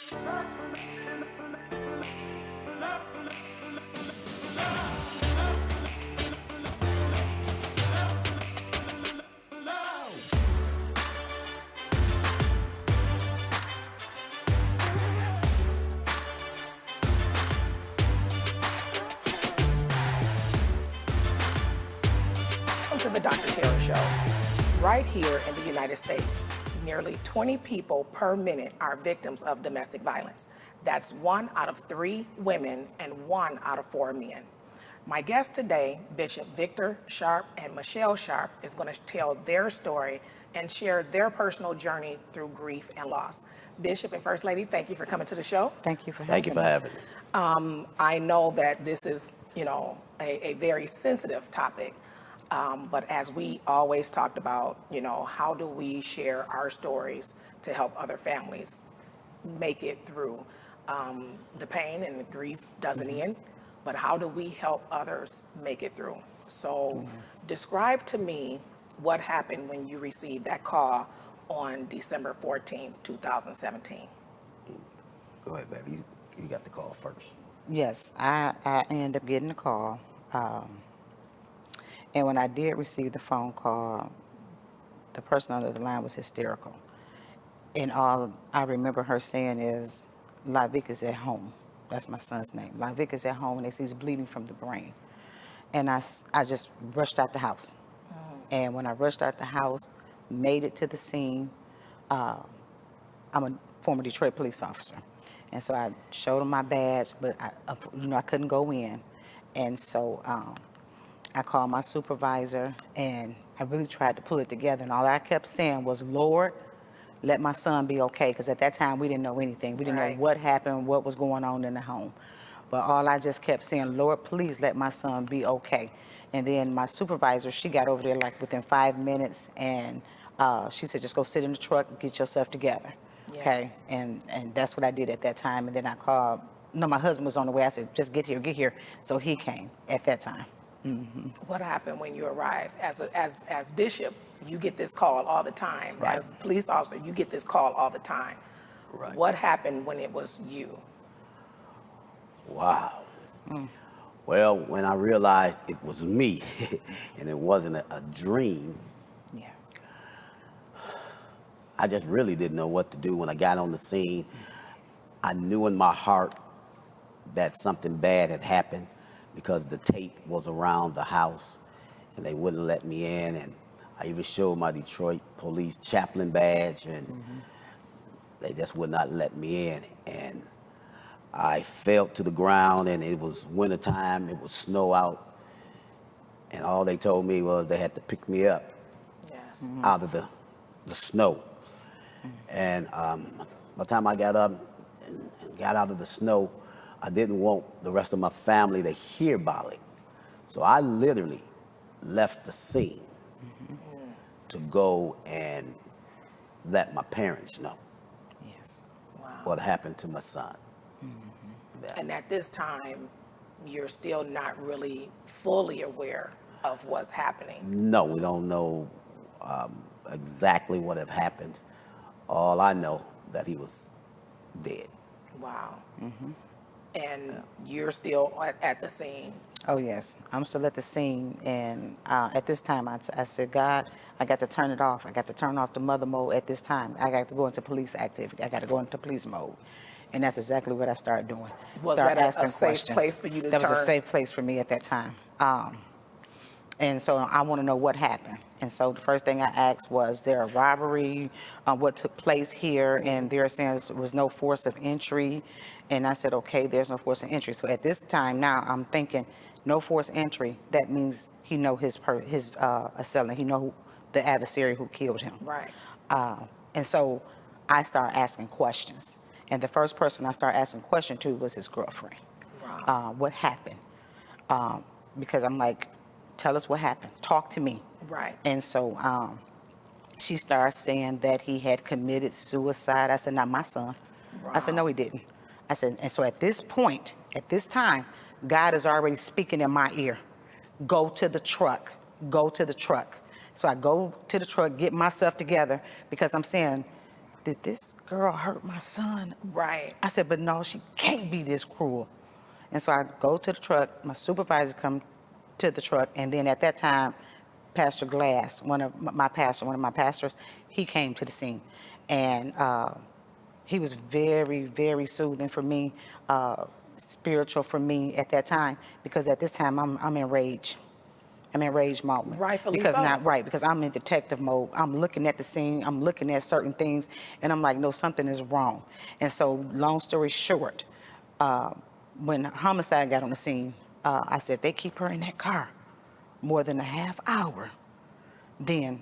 To the Dr. Terra Show. Right here in the United States, nearly 20 people per minute are victims of domestic violence. That's 1 out of 3 women and 1 out of 4 men. My guest today, Bishop Victor Sharp and Michelle Sharp, is going to tell their story and share their personal journey through grief and loss. Bishop and First Lady, thank you for coming to the show. Thank you for having us. Thank you for having me. I know that this is, a very sensitive topic. But as we always talked about, how do we share our stories to help other families make it through? The pain and the grief doesn't end, but how do we help others make it through? So describe to me what happened when you received that call on December 14th, 2017. Go ahead, baby. You got the call first. Yes, I ended up getting the call. And when I did receive the phone call, the person on the other line was hysterical. And all I remember her saying is, Lavic is at home. That's my son's name. Lavic is at home and they see he's bleeding from the brain. And I just rushed out the house. And when I rushed out the house, made it to the scene, I'm a former Detroit police officer. And so I showed him my badge, but I couldn't go in. And so I called my supervisor and I really tried to pull it together. And all I kept saying was, Lord, let my son be okay. Because at that time, we didn't know anything. We didn't know what happened, what was going on in the home. But all I just kept saying, Lord, please let my son be okay. And then my supervisor, she got over there like within 5 minutes. And she said, just go sit in the truck and get yourself together. Yeah. Okay. And that's what I did at that time. And then I called, my husband was on the way. I said, just get here. So he came at that time. Mm-hmm. What happened when you arrived? As bishop, you get this call all the time. Right. As police officer, you get this call all the time. Right. What happened when it was you? Wow. Well, when I realized it was me and it wasn't a dream, Yeah. I just really didn't know what to do. When I got on the scene, I knew in my heart that something bad had happened, because the tape was around the house and they wouldn't let me in. And I even showed my Detroit police chaplain badge and they just would not let me in. And I fell to the ground and it was wintertime, it was snow out. And all they told me was they had to pick me up out of the snow. And by the time I got up and got out of the snow, I didn't want the rest of my family to hear about it. So I literally left the scene to go and let my parents know what happened to my son. And at this time, you're still not really fully aware of what's happening. No, we don't know exactly what had happened. All I know that he was dead. Wow. And you're still at the scene. Oh, yes. I'm still at the scene. And at this time, I said, God, I got to turn it off. I got to turn off the mother mode at this time. I got to go into police activity. I got to go into police mode. And that's exactly what I started doing. Was that a safe place for you to turn? That was a safe place for me at that time. And so I want to know what happened. And so the first thing I asked was, there a robbery? What took place here? And they're saying there was no force of entry. And I said, okay, there's no force of entry. So at this time now, I'm thinking, no force entry. That means he know his assailant. He know the adversary who killed him. Right. And so I started asking questions. And the first person I started asking questions to was his girlfriend. Wow. What happened? Because I'm like, tell us what happened. Talk to me. Right. And so she started saying that he had committed suicide. I said, not my son. Wow. I said, no, he didn't. I said, and so at this point, at this time, God is already speaking in my ear. Go to the truck. Go to the truck. So I go to the truck, get myself together, because I'm saying, did this girl hurt my son? Right. I said, but no, she can't be this cruel. And so I go to the truck, my supervisor come to the truck, and then at that time, Pastor Glass, one of my pastors, he came to the scene. And he was very, very soothing for me, spiritual for me at that time, because at this time I'm in rage. I'm in rage mode. Rightfully because so. because I'm in detective mode. I'm looking at the scene, I'm looking at certain things, and I'm like, no, something is wrong. And so, long story short, when homicide got on the scene, I said, they keep her in that car more than a half hour, then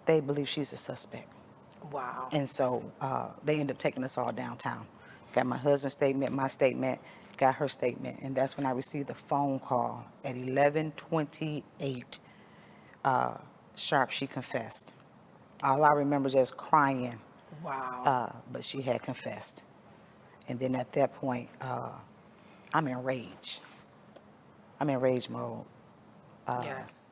they believe she's a suspect. Wow. And so they ended up taking us all downtown. Got my husband's statement, my statement, got her statement, and that's when I received a phone call at 11:28. Sharp, she confessed. All I remember is just crying, Wow. but she had confessed. And then at that point, I'm in rage. I'm in rage mode. Yes.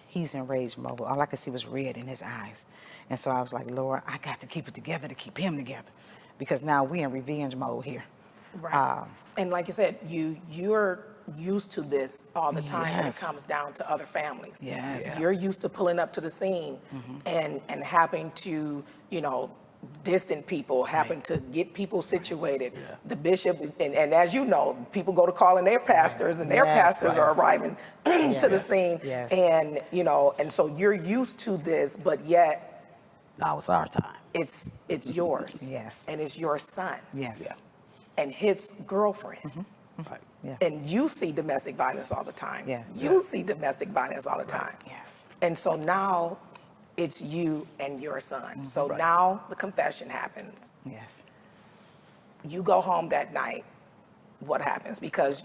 He's in rage mode. All I could see was red in his eyes. And so I was like, Lord, I got to keep it together to keep him together. Because now we're in revenge mode here. Right. And like you said, you're used to this all the time when it Yes. comes down to other families. Yes. You're used to pulling up to the scene and having to, distant people, having to get people situated. The bishop, and as you know, people go to calling their pastors, and their Yes, pastors are arriving to the scene. Yes. And, and so you're used to this, but yet Now it's our time. it's yours. Yes. And it's your son. Yes. Yeah. And his girlfriend. Right. Yeah. And you see domestic violence all the time. Yeah. You see domestic violence all the time. Yes. And so now it's you and your son. So Right. now the confession happens. Yes. You go home that night. What happens? Because,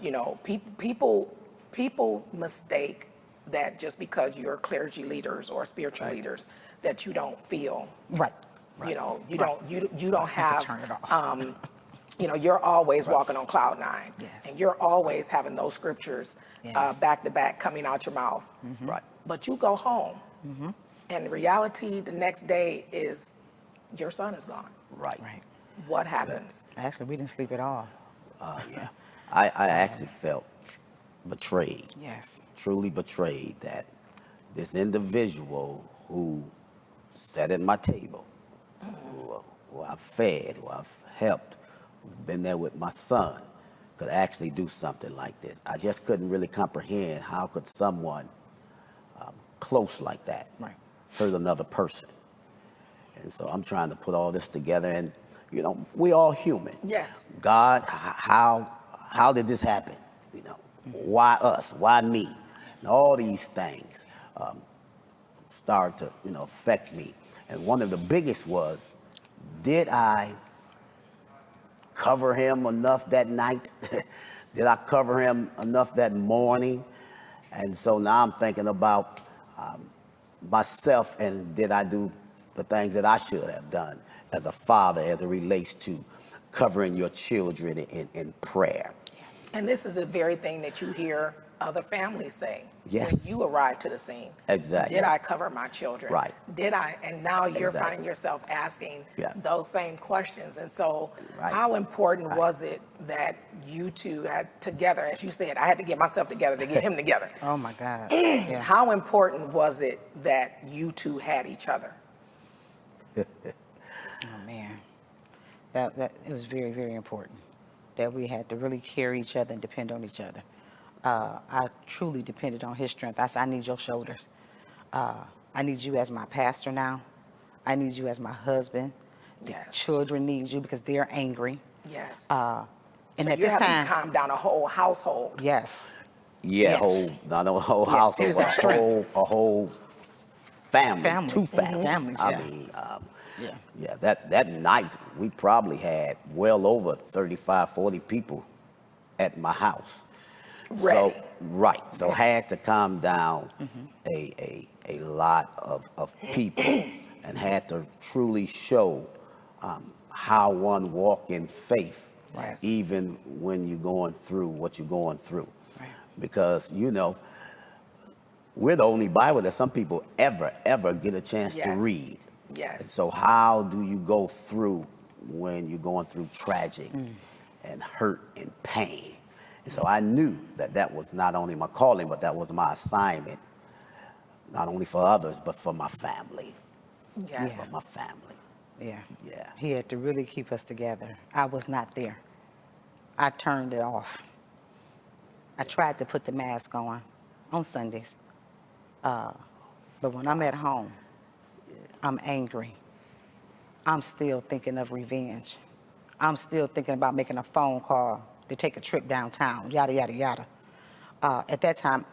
people mistake that just because you're clergy leaders or spiritual Right. leaders that you don't feel, Right. you don't have, turn it off. you're always walking on cloud nine. Yes. And you're always having those scriptures Yes. back to back coming out your mouth. Right. But you go home, and the reality the next day is your son is gone. Right. Right. What happens? Actually, we didn't sleep at all. Yeah. I actually felt betrayed, Yes. truly betrayed, that this individual who sat at my table, who I've fed, who I've helped, who's been there with my son, could actually do something like this. I just couldn't really comprehend how could someone close like that Right. hurt another person. And so I'm trying to put all this together, and we all human. Yes. God, how did this happen? Why us? Why me? And all these things started to affect me. And one of the biggest was, did I cover him enough that night? Did I cover him enough that morning? And so now I'm thinking about myself, and did I do the things that I should have done as a father as it relates to covering your children in prayer? And this is the very thing that you hear other families say Yes. when you arrive to the scene. Exactly. Did I cover my children? Right. Did I? And now you're Exactly. finding yourself asking Yeah. those same questions. And so Right. how important was it that you two had together, as you said, I had to get myself together to get him together. Oh my God. Yeah. How important was it that you two had each other? Oh man. That it was very, very important that we had to really carry each other and depend on each other. I truly depended on his strength. I said, I need your shoulders. I need you as my pastor now. I need you as my husband. The Yes. children need you because they're angry. Yes. And so at you're this having time, to calm down a whole household. yes. Yeah, Yes. not a whole Yes, house, he was our strength. a whole family, Family. two Mhm. families. Families, I yeah. mean, Yeah. yeah, that night we probably had well over 35, 40 people at my house. Ready. So had to calm down a lot of people and had to truly show how one walk in faith, Yes. even when you're going through what you're going through. Right. Because, we're the only Bible that some people ever get a chance to Yes. read. Yes. So how do you go through when you're going through tragic and hurt and pain? And so I knew that that was not only my calling, but that was my assignment, not only for others, but for my family. Yes. For my family. Yeah. Yeah. He had to really keep us together. I was not there. I turned it off. I tried to put the mask on Sundays. But when I'm at home, I'm angry. I'm still thinking of revenge. I'm still thinking about making a phone call to take a trip downtown, yada, yada, yada. At that time,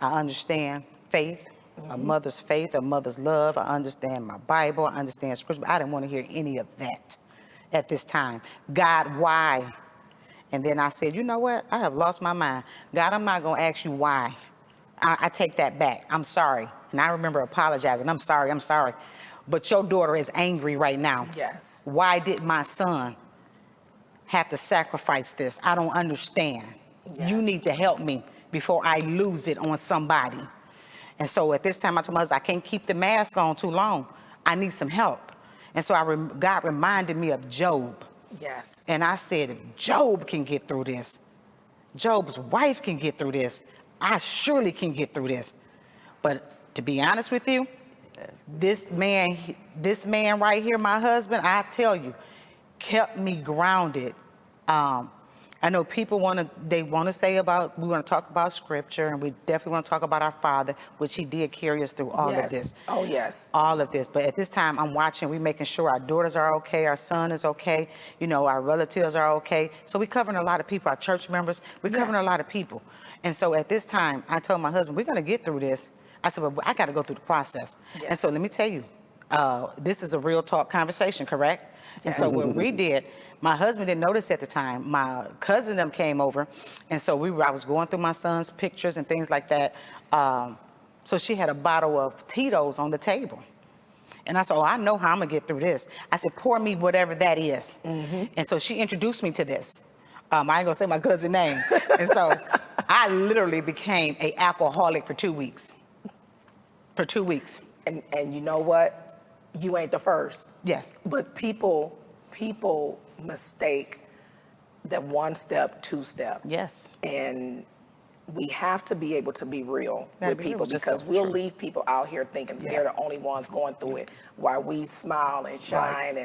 I understand faith, a mother's faith, a mother's love. I understand my Bible. I understand scripture. But I didn't want to hear any of that at this time. God, why? And then I said, you know what? I have lost my mind. God, I'm not going to ask you why. I take that back. I'm sorry. And I remember apologizing. I'm sorry. But your daughter is angry right now. Yes. Why did my son have to sacrifice this? I don't understand. You Yes. need to help me before I lose it on somebody. And so at this time, I told my husband, I can't keep the mask on too long. I need some help. And so God reminded me of Job. Yes. And I said, if Job can get through this, Job's wife can get through this, I surely can get through this. But to be honest with you, this man right here, my husband, I tell you, kept me grounded. I know people want to say about, we want to talk about scripture, and we definitely want to talk about our Father, which he did carry us through all of this. Oh, yes. All of this. But at this time, I'm watching, we're making sure our daughters are okay, our son is okay, our relatives are okay. So we're covering a lot of people, our church members, we're covering a lot of people. And so at this time, I told my husband, we're going to get through this. I said, but I got to go through the process. Yes. And so let me tell you, this is a real talk conversation, correct? And so what we did, my husband didn't notice at the time. My cousin them came over, and so I was going through my son's pictures and things like that. So she had a bottle of Tito's on the table. And I said, I know how I'm going to get through this. I said, pour me whatever that is. And so she introduced me to this. I ain't going to say my cousin's name. And so I literally became an alcoholic for 2 weeks. For 2 weeks. And you know what? You ain't the first. Yes. But people mistake that one step, two step. Yes. And we have to be able to be real Gotta with be real, people, just because so we'll true. leave people out here thinking they're the only ones going through it, while we smile and shine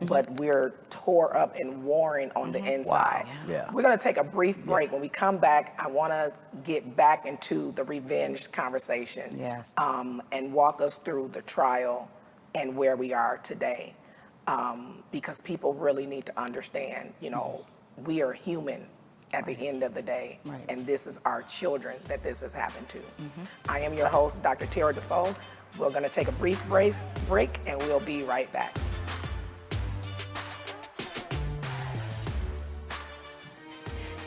but we're tore up and warring on the inside. Yeah. We're going to take a brief break. When we come back, I want to get back into the revenge conversation. Yes. And walk us through the trial and where we are today. Because people really need to understand, we are human at the end of the day, and this is our children that this has happened to. I am your host, Dr. Terra Defoe. We're going to take a brief break, and we'll be right back.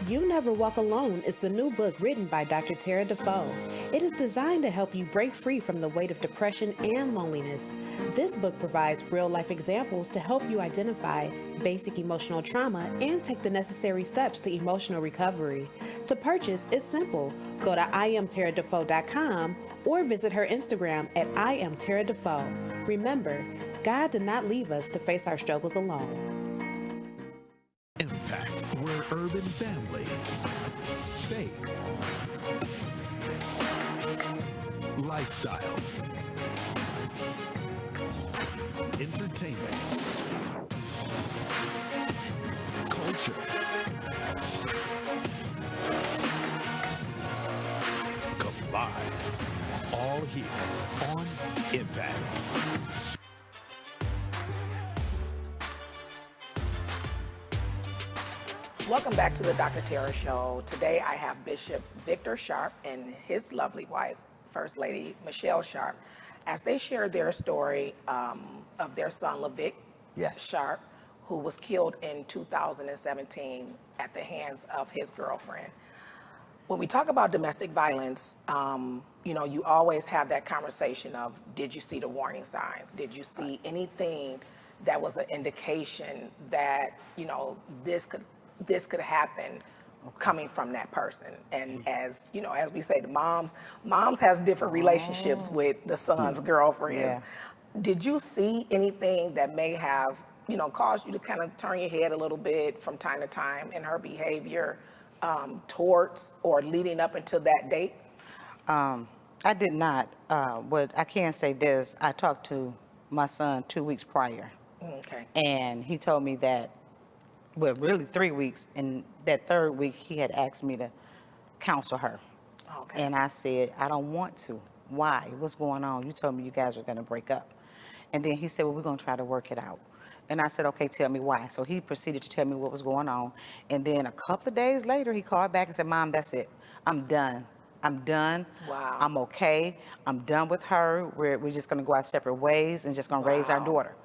You Never Walk Alone is the new book written by Dr. Terra Defoe. It is designed to help you break free from the weight of depression and loneliness. This book provides real-life examples to help you identify basic emotional trauma and take the necessary steps to emotional recovery. To purchase, it's simple. Go to IamTerraDefoe.com or visit her Instagram at IamTerraDefoe. Remember, God did not leave us to face our struggles alone. Impact, where urban family, faith, lifestyle, entertainment, culture, collide, all here on Impact. Welcome back to the Dr. Terra Show. Today I have Bishop Victor Sharp and his lovely wife, First Lady Michelle Sharp, as they share their story of their son, LaVic Sharp, who was killed in 2017 at the hands of his girlfriend. When we talk about domestic violence, you always have that conversation of, did you see the warning signs? Did you see anything that was an indication that, this could happen coming from that person? And as we say, the moms has different relationships with the son's girlfriends. did you see anything that may have, caused you to kind of turn your head a little bit from time to time in her behavior towards or leading up until that date? I did not. But I can say this. I talked to my son 2 weeks prior, Okay. and he told me that, well, really 3 weeks, and that third week he had asked me to counsel her. Okay. And I said, I don't want to. Why? What's going on? You told me you guys were going to break up. And then he said, well, we're going to try to work it out. And I said, okay, tell me why. So he proceeded to tell me what was going on. And then a couple of days later, he called back and said, Mom, that's it. I'm done. I'm done. Wow. I'm okay. I'm done with her. We're just going to go our separate ways and just going to raise our Wow. daughter.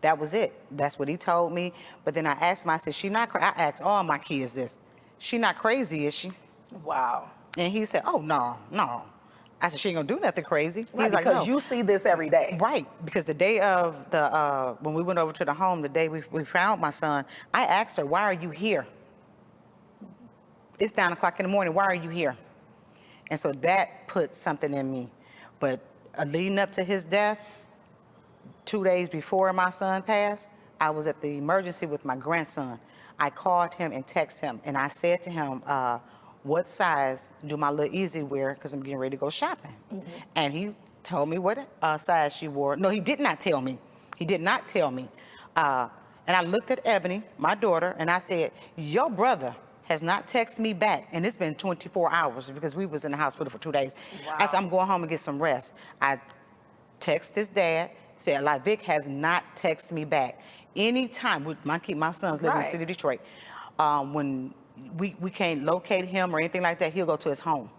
That was it. That's what he told me. But then I asked him, I said, I asked all my kids this. She not crazy, is she? Wow. And he said, oh, no. I said, she ain't gonna do nothing crazy. Right, He's like, because no. you see this every day. Right, because the day of when we went over to the home, the day we found my son, I asked her, why are you here? It's 9 o'clock in the morning, why are you here? And so that put something in me. But leading up to his death, 2 days before my son passed, I was at the emergency with my grandson. I called him and texted him, and I said to him, what size do my little Easy wear? Because I'm getting ready to go shopping. And he told me what size she wore. No, he did not tell me. He did not tell me. And I looked at Ebony, my daughter, and I said, your brother has not texted me back, and it's been 24 hours because we was in the hospital for 2 days. I said, I'm going home and get some rest. I texted his dad, said, like, Vic has not texted me back. Anytime, my son's living in the city of Detroit, when we can't locate him or anything like that, he'll go to his home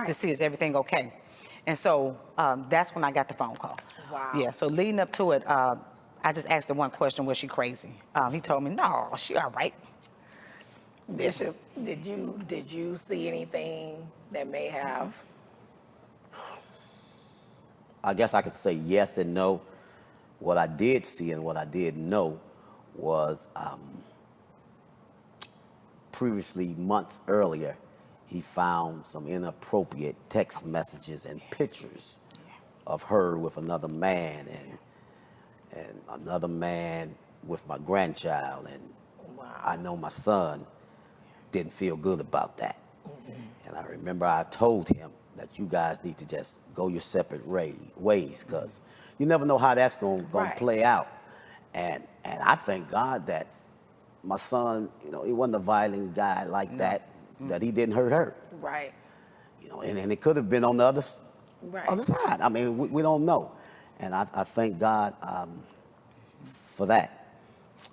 to see is everything okay. And so that's when I got the phone call. Wow. Yeah, so leading up to it, I just asked the one question, was she crazy? He told me, no, she all right. Bishop, did you see anything that may have? I guess I could say yes and no. What I did see and what I did know was previously, months earlier, he found some inappropriate text messages and pictures of her with another man and another man with my grandchild. And I know my son didn't feel good about that. And I remember I told him that you guys need to just go your separate ways, because you never know how that's going to play out. And I thank God that my son, he wasn't a violent guy like that he didn't hurt her. Right. And it could have been on the other side. I mean, we don't know. And I thank God for that.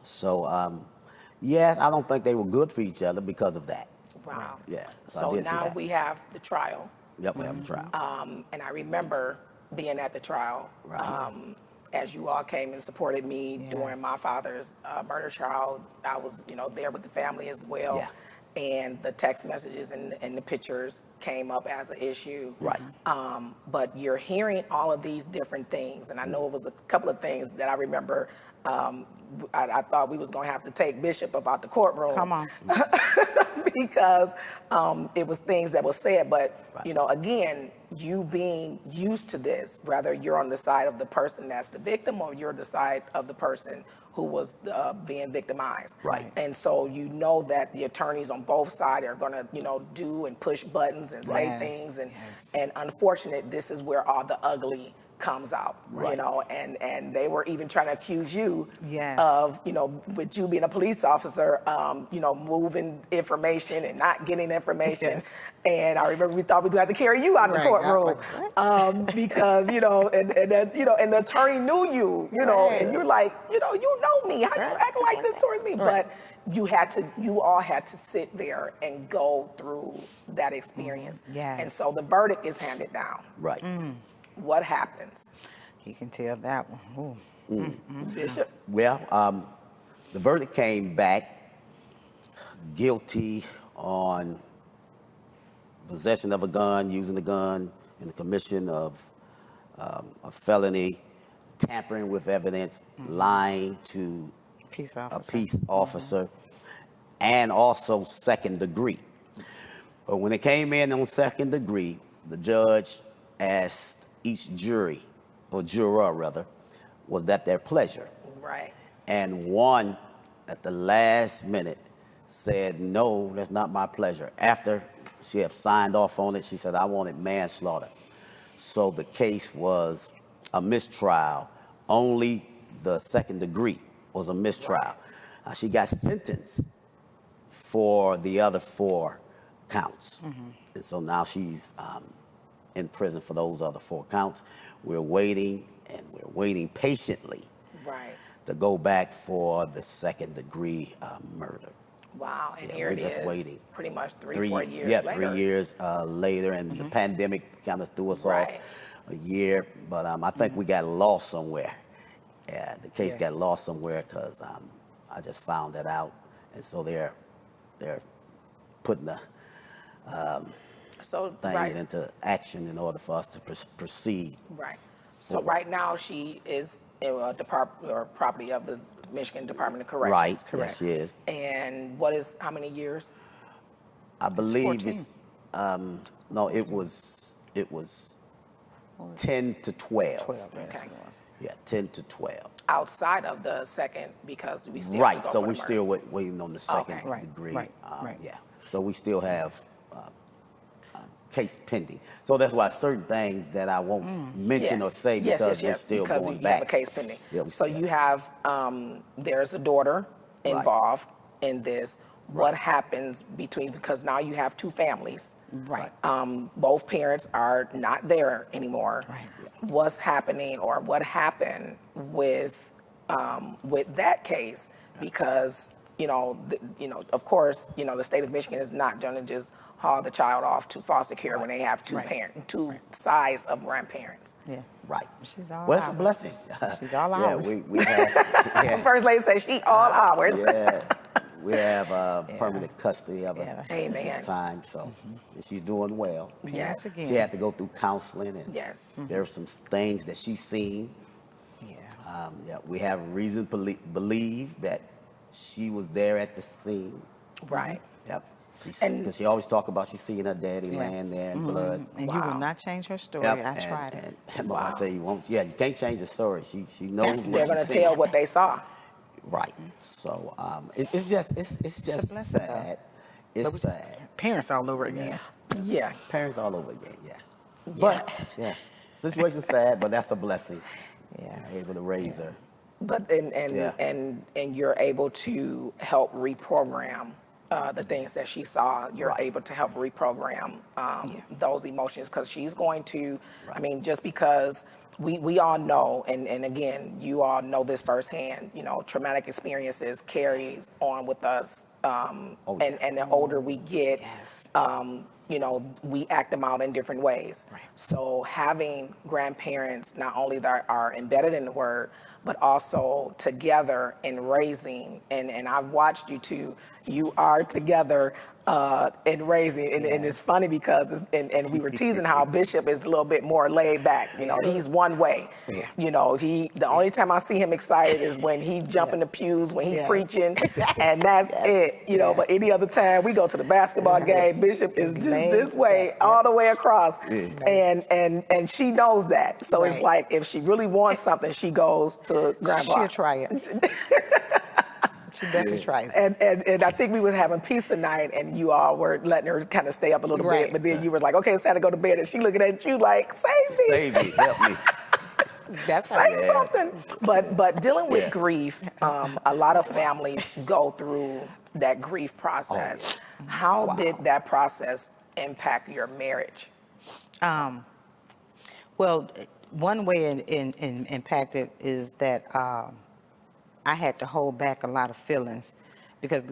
So, yes, I don't think they were good for each other because of that. Wow. Yeah. So now we have the trial. Yep, we have the trial. And I remember being at the trial. As you all came and supported me during my father's murder trial. I was, there with the family as well. Yeah. And the text messages and the pictures came up as an issue. Right. But you're hearing all of these different things. And I know it was a couple of things that I remember. I thought we was going to have to take Bishop about the courtroom. Come on. Because it was things that were said. But, again, you being used to this, whether you're on the side of the person that's the victim or you're the side of the person who was being victimized. Right. And so you know that the attorneys on both sides are going to, do and push buttons and say things. And unfortunate, this is where all the ugly comes out, and they were even trying to accuse you of, with you being a police officer, moving information and not getting information. And I remember we thought we'd have to carry you out of the courtroom because, and the attorney knew you, and you're like, you know me, how you acting like this towards me? But you all had to sit there and go through that experience. And so the verdict is handed down. Right. What happens? You can tell that one. Bishop? Well, the verdict came back guilty on possession of a gun, using the gun in the commission of a felony, tampering with evidence, lying to a peace officer, and also second degree. But when it came in on second degree, the judge asked each jury, or juror rather, was that their pleasure? Right. And one, at the last minute, said, no, that's not my pleasure. After she had signed off on it, she said, I wanted manslaughter. So the case was a mistrial. Only the second degree was a mistrial. She got sentenced for the other 4 counts. And so now she's in prison for those other 4 counts. We're waiting, and we're waiting patiently Right. to go back for the second degree murder. Wow. And Yeah, here we're it just is, waiting. pretty much 4 years yeah, later. 3 years later, and the pandemic kind of threw us Right. off a year. But I think we got lost somewhere. Yeah, the case got lost somewhere because I just found that out, and so they're putting the So, things right. into action in order for us to proceed. Right. So right now she is a property of the Michigan Department of Corrections. Right. Yes, she is. And how many years? I believe 14. it's no, it was 10 to 12. 12. Okay. That's what it was. Yeah, 10 to 12. Outside of the second, because we still Right. go So for we're the still murder. waiting on the second Okay. Right, degree. right, right. Yeah. So we still have case pending. So that's why certain things that I won't mention Yeah. or say Yes, because yes, we're yes, still because going you back. have a case pending. Yeah, So you have, there's a daughter involved in this. What happens because now you have 2 families. Right. Both parents are not there anymore. Right. What's happening, or what happened with that case? Because of course, the state of Michigan is not going to just haul the child off to foster care when they have 2 sides of grandparents. Yeah. Right. She's all Well, it's a ours. blessing. She's all yeah, ours. we have, First lady said she all ours. yeah, we have permanent custody of her Yeah. at this Amen. time. So and she's doing well. Yes. Again. She had to go through counseling, and Yes. there are some things that she's seen. Yeah. Yeah, we have reason to believe that she was there at the scene. Right. Yep. And- Because she always talk about she's seeing her daddy Yeah. laying there in blood. And you Wow. will not change her story. Yep, I tried it. And Mama tell you, won't. Yeah, you can't change the story. She knows what They're she going to seen. tell what they saw. Right. So it's just blessing, sad. It's sad. Parents all over again. Yeah. Parents all over again. Yeah. But yeah, situation's sad, but that's a blessing. Yeah. Able to raise her. But Yeah. and you're able to help reprogram the things that she saw. You're Right. able to help reprogram those emotions, because she's going to. I mean, just because we all know, and again, you all know this firsthand. Traumatic experiences carries on with us, and the older we get. Yes. We act them out in different ways. Right. So having grandparents not only that are embedded in the word, but also together in raising, and I've watched you two, you are together in raising, and it's funny because, and we were teasing how Bishop is a little bit more laid back, he's one way. Yeah. The only time I see him excited is when he jump in the pews, when he's Yes. preaching, and that's it, but any other time we go to the basketball game, Bishop is just Laid this way, back. all the way across, Yeah. and she knows that. So it's Right. like, if she really wants something, she goes to Grandpa. She'll try it. She definitely tries it. And I think we was having pizza night, and you all were letting her kind of stay up a little Right. bit, but then you were like, okay, it's time to go to bed, and she looking at you like, save me, Save me, help me. That's how say something. But dealing with grief, a lot of families go through that grief process. How did that process impact your marriage? Well, one way it impacted is that I had to hold back a lot of feelings because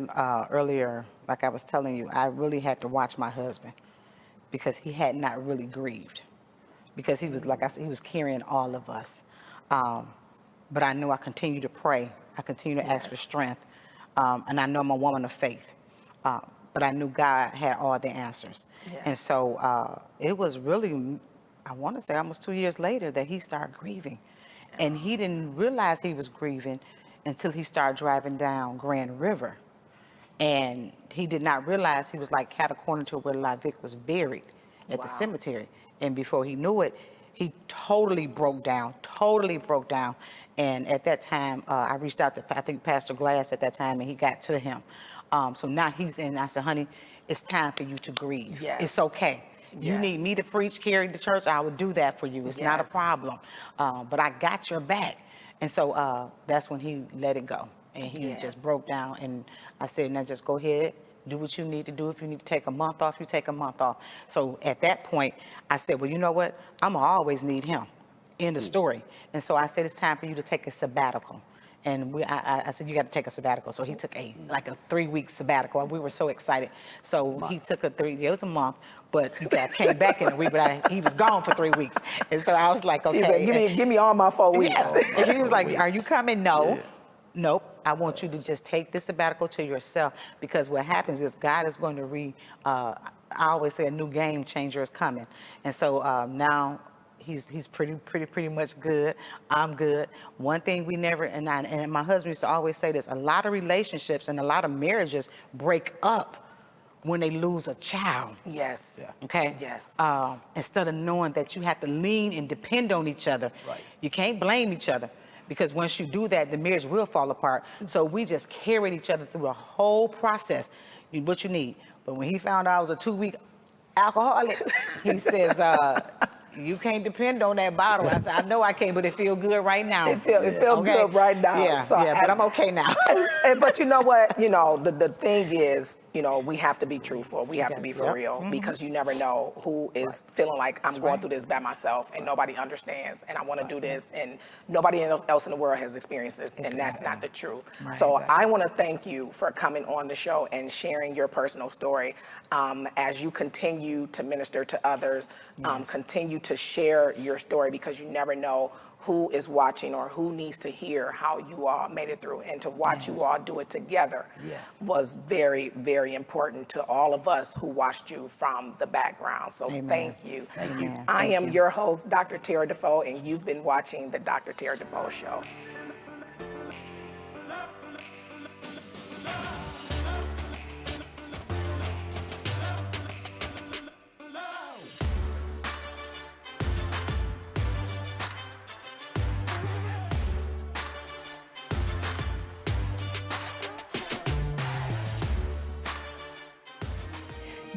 earlier, like I was telling you, I really had to watch my husband because he had not really grieved, because he was, like I said, he was carrying all of us. But I knew I continued to pray. I continued to ask for strength. And I know I'm a woman of faith. But I knew God had all the answers. Yes. And so it was really, I want to say almost 2 years later that he started grieving. And he didn't realize he was grieving until he started driving down Grand River. And he did not realize he was like catty-corner to where Lavic was buried at the cemetery. And before he knew it, he totally broke down. And at that time, I reached out to, I think, Pastor Glass at that time, and he got to him. So now he's in. I said, honey, it's time for you to grieve. Yes. It's okay. You need Yes. me to preach, carry the church, I will do that for you. It's not a Yes. problem. But I got your back. And so that's when he let it go. And he Yeah. just broke down. And I said, now just go ahead, do what you need to do. If you need to take a month off, you take a month off. So at that point, I said, well, you know what? I'm going to always need him. End of story. And so I said, it's time for you to take a sabbatical. And I said, you got to take a sabbatical. So he took a 3-week sabbatical. We were so excited. So he took it was a month, but he came back in a week, but he was gone for 3 weeks. And so I was like, okay. He said, give me all my 4 weeks. Yes. And he was like, are you coming? No. Yeah. Nope. I want you to just take this sabbatical to yourself, because what happens is God is going to I always say a new game changer is coming. And so now he's pretty much good. I'm good. One thing we never, and my husband used to always say this, a lot of relationships and a lot of marriages break up when they lose a child. Yes. Yeah. Okay? Yes. Instead of knowing that you have to lean and depend on each other. Right. You can't blame each other, because once you do that, the marriage will fall apart. So we just carried each other through the whole process. What you need. But when he found out I was a 2-week alcoholic, he says, you can't depend on that bottle. I said, I know I can't, but it feels good right now. It feel good right now. Yeah, So but I'm okay now. But you know what? The thing is, we have to be truthful. We have to be for real, because you never know who is feeling like I'm going through this by myself and nobody understands, and I want to do this and nobody else in the world has experienced this, and that's not the truth. Right. So I want to thank you for coming on the show and sharing your personal story as you continue to minister to others, continue to share your story, because you never know who is watching or who needs to hear how you all made it through, and to watch you all do it together was very, very important to all of us who watched you from the background. So thank you. Thank you. I am your host, Dr. Terra Defoe, and you've been watching the Dr. Terra Defoe Show.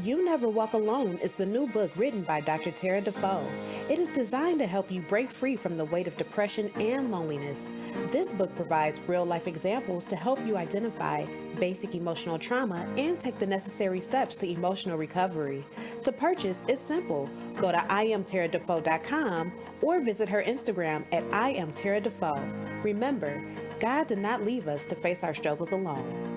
You Never Walk Alone is the new book written by Dr. Terra Defoe. It is designed to help you break free from the weight of depression and loneliness. This book provides real-life examples to help you identify basic emotional trauma and take the necessary steps to emotional recovery. To purchase, it's simple. Go to IamTerraDefoe.com or visit her Instagram at IamTerraDefoe. Remember, God did not leave us to face our struggles alone.